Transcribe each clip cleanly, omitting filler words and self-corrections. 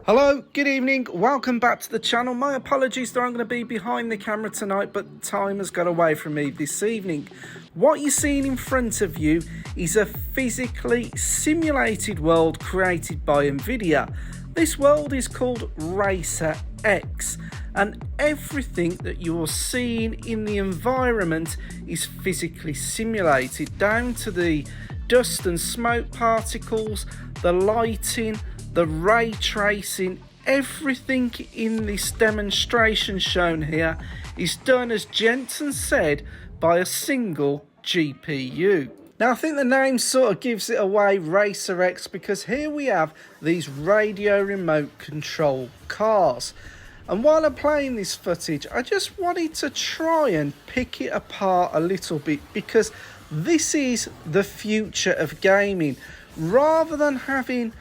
Hello, good evening, welcome back to the channel. My apologies that I'm going to be behind the camera tonight, but time has got away from me this evening. What you're seeing in front of you is a physically simulated world created by Nvidia. This world is called RacerX, and everything that you're seeing in the environment is physically simulated, down to the dust and smoke particles, the lighting, the ray tracing. Everything in this demonstration shown here is done, as Jensen said, by a single GPU. Now I think the name sort of gives it away, RacerX, because here we have these radio remote control cars. And while I'm playing this footage, I just wanted to try and pick it apart a little bit, because this is the future of gaming. Rather than having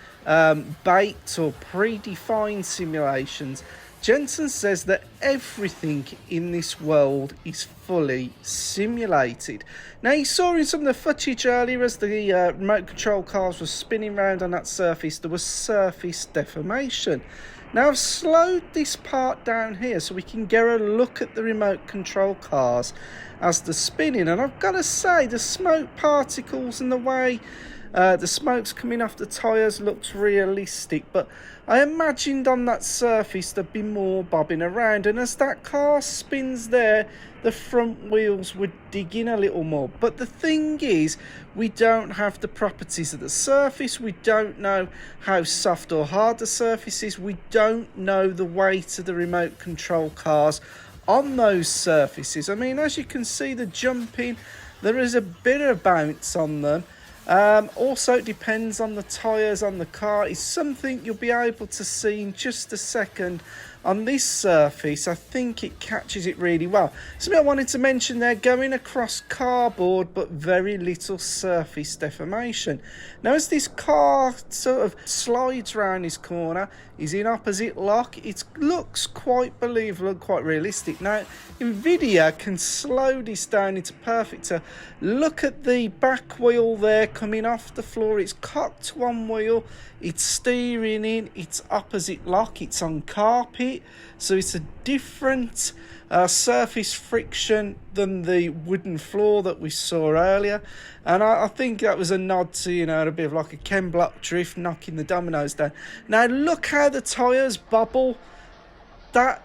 baked or predefined simulations, Jensen says that everything in this world is fully simulated. Now, you saw in some of the footage earlier, as the remote control cars were spinning around on that surface, there was surface deformation. Now, I've slowed this part down here so we can get a look at the remote control cars as they're spinning, and I've got to say, the smoke particles and the way the smoke's coming off the tyres looks realistic, but I imagined on that surface there'd be more bobbing around, and as that car spins there, the front wheels would dig in a little more. But the thing is, we don't have the properties of the surface, we don't know how soft or hard the surface is, we don't know the weight of the remote control cars on those surfaces. I mean, as you can see, the jumping, there is a bit of bounce on them. Also, it depends on the tyres on the car. It's something you'll be able to see in just a second. On this surface, I think it catches it really well. Something I wanted to mention there, going across cardboard, but very little surface deformation. Now, as this car sort of slides around this corner, is in opposite lock, it looks quite believable and quite realistic. Now, Nvidia can slow this down into perfect. Look at the back wheel there coming off the floor. It's cocked one wheel, it's steering in, it's opposite lock, it's on carpet, so it's a different surface friction than the wooden floor that we saw earlier. And I think that was a nod to, you know, a bit of like a Ken Block drift, knocking the dominoes down. Now look how the tyres bobble. That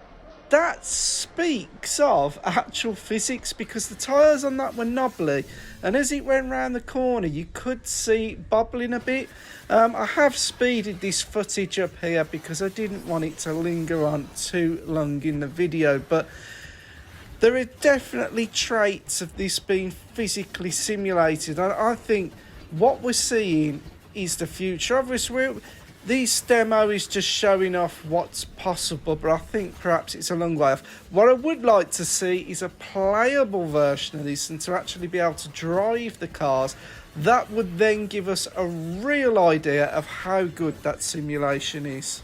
speaks of actual physics, because the tyres on that were knobbly, and as it went round the corner you could see it bobbling a bit. I have speeded this footage up here because I didn't want it to linger on too long in the video, but there are definitely traits of this being physically simulated. I think what we're seeing is the future. Obviously, this demo is just showing off what's possible, but I think perhaps it's a long way off. What I would like to see is a playable version of this, and to actually be able to drive the cars. That would then give us a real idea of how good that simulation is.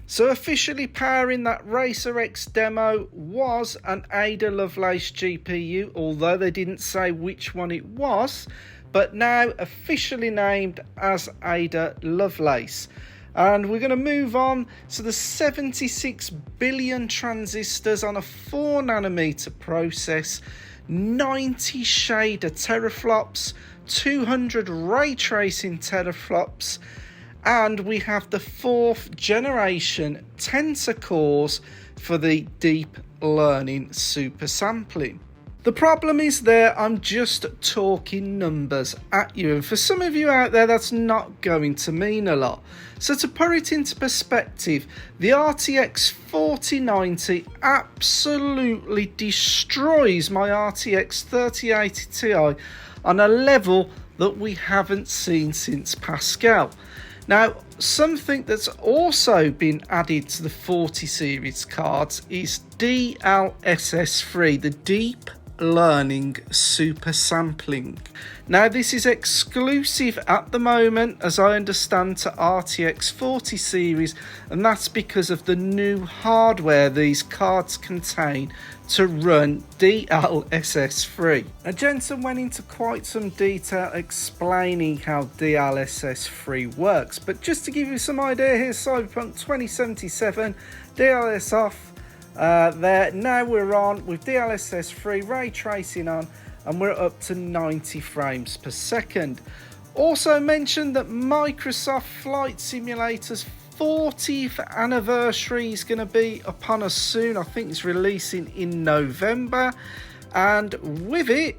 So officially powering that RacerX demo was an Ada Lovelace GPU, although they didn't say which one it was, but now officially named as Ada Lovelace. And we're going to move on to the 76 billion transistors on a 4nm process, 90 shader teraflops, 200 ray tracing teraflops, and we have the 4th generation tensor cores for the deep learning super sampling. The problem is there, I'm just talking numbers at you, and for some of you out there that's not going to mean a lot. So to put it into perspective, the RTX 4090 absolutely destroys my RTX 3080 Ti on a level that we haven't seen since Pascal. Now, something that's also been added to the 40 series cards is DLSS 3, the Deep learning super sampling. Now this is exclusive at the moment, as I understand, to RTX 40 series, and that's because of the new hardware these cards contain to run DLSS 3. Now Jensen went into quite some detail explaining how DLSS 3 works, but just to give you some idea, here's Cyberpunk 2077, DLSS off. There, now we're on with DLSS 3, ray tracing on, and we're up to 90 frames per second. Also mentioned that Microsoft Flight Simulator's 40th anniversary is going to be upon us soon. I think it's releasing in November, and with it,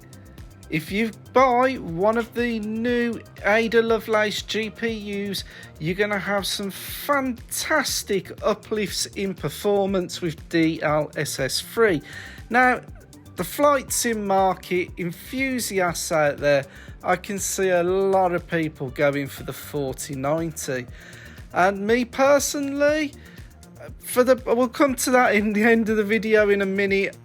if you buy one of the new Ada Lovelace GPUs, you're going to have some fantastic uplifts in performance with DLSS 3. Now, the flight sim market enthusiasts out there, I can see a lot of people going for the 4090. And me personally, we'll come to that in the end of the video in a minute.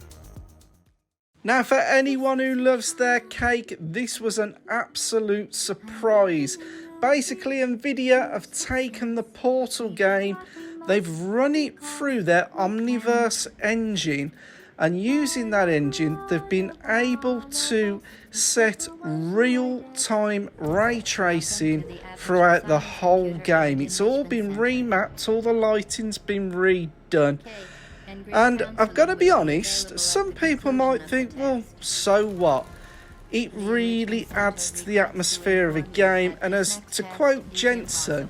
Now, for anyone who loves their cake, this was an absolute surprise. Basically, Nvidia have taken the Portal game, they've run it through their Omniverse engine, and using that engine, they've been able to set real-time ray tracing throughout the whole game. It's all been remapped, all the lighting's been redone. And I've got to be honest, some people might think, well, so what? It really adds to the atmosphere of a game, and as to quote Jensen,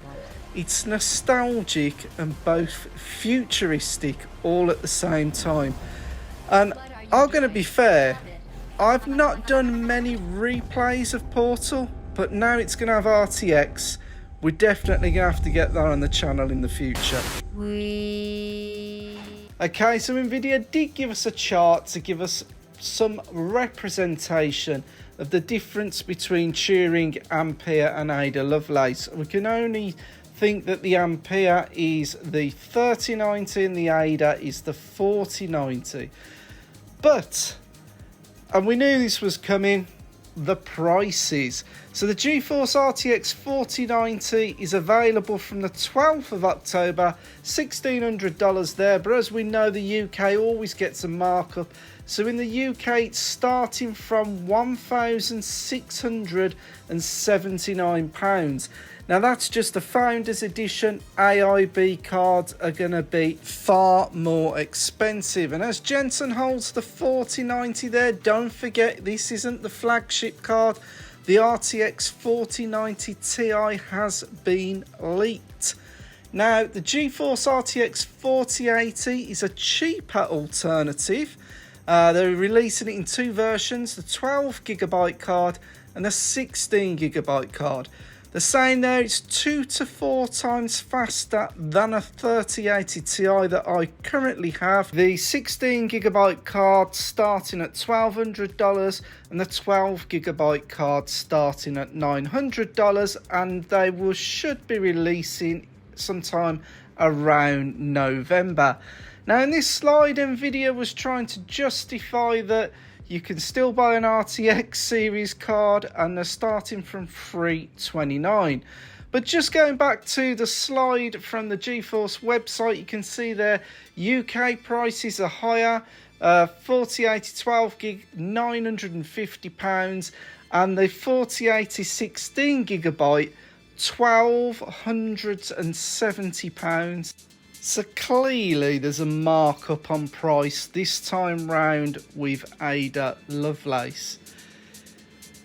it's nostalgic and both futuristic all at the same time. And I'm going to be fair, I've not done many replays of Portal, but now it's going to have RTX. We're definitely going to have to get that on the channel in the future. Okay, so Nvidia did give us a chart to give us some representation of the difference between Turing, Ampere and Ada Lovelace. We can only think that the Ampere is the 3090 and the Ada is the 4090. But, and we knew this was coming, the prices. So the GeForce RTX 4090 is available from the 12th of October, $1,600 there, but as we know, the UK always gets a markup. So in the UK, it's starting from £1,679. Now that's just the Founders Edition. AIB cards are going to be far more expensive. And as Jensen holds the 4090 there, don't forget this isn't the flagship card. The RTX 4090 Ti has been leaked. Now the GeForce RTX 4080 is a cheaper alternative. They're releasing it in two versions, the 12GB card and the 16GB card. They're saying there it's 2 to 4 times faster than a 3080 Ti that I currently have. The 16GB card starting at $1,200 and the 12GB card starting at $900, and they should be releasing sometime around November. Now in this slide, Nvidia was trying to justify that you can still buy an RTX series card and they're starting from $329. But just going back to the slide from the GeForce website, you can see there UK prices are higher. 4080 12GB, £950, and the 4080 16GB, £1,270. So clearly there's a markup on price this time round with Ada Lovelace.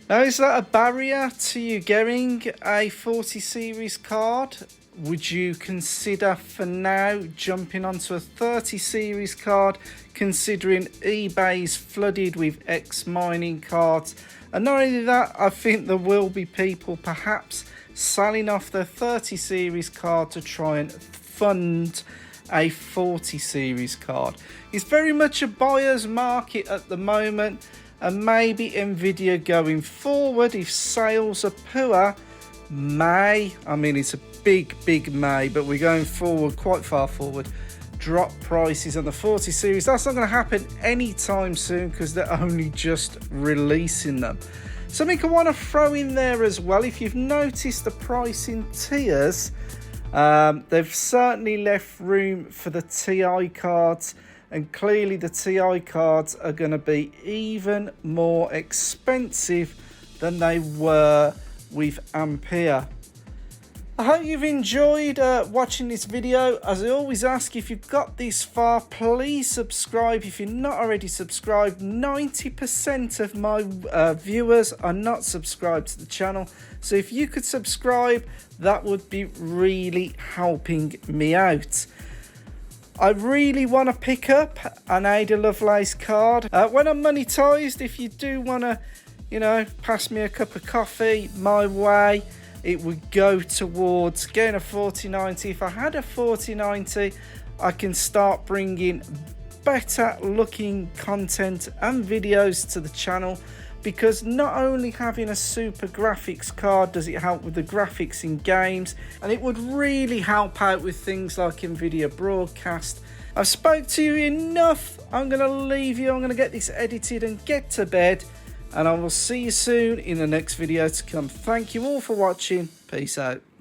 Now, is that a barrier to you getting a 40 series card? Would you consider for now jumping onto a 30 series card, considering eBay's flooded with X mining cards? And not only that, I think there will be people perhaps selling off their 30 series card to try and fund a 40 series card. It's very much a buyer's market at the moment, and maybe Nvidia going forward, if sales are poor, it's a big may, but we're going forward, quite far forward, drop prices on the 40 series. That's not going to happen anytime soon because they're only just releasing them. Something I want to throw in there as well, if you've noticed the pricing tiers, they've certainly left room for the TI cards, and clearly the TI cards are going to be even more expensive than they were with Ampere. I hope you've enjoyed watching this video. As I always ask, if you've got this far, please subscribe. If you're not already subscribed, 90% of my viewers are not subscribed to the channel. So if you could subscribe, that would be really helping me out. I really want to pick up an Ada Lovelace card. When I'm monetized, if you do want to, you know, pass me a cup of coffee my way, it would go towards getting a 4090. If I had a 4090, I can start bringing better looking content and videos to the channel, because not only having a super graphics card does it help with the graphics in games, and it would really help out with things like Nvidia broadcast. I've spoke to you enough. I'm going to leave you. I'm going to get this edited and get to bed, and I will see you soon in the next video to come. Thank you all for watching. Peace out.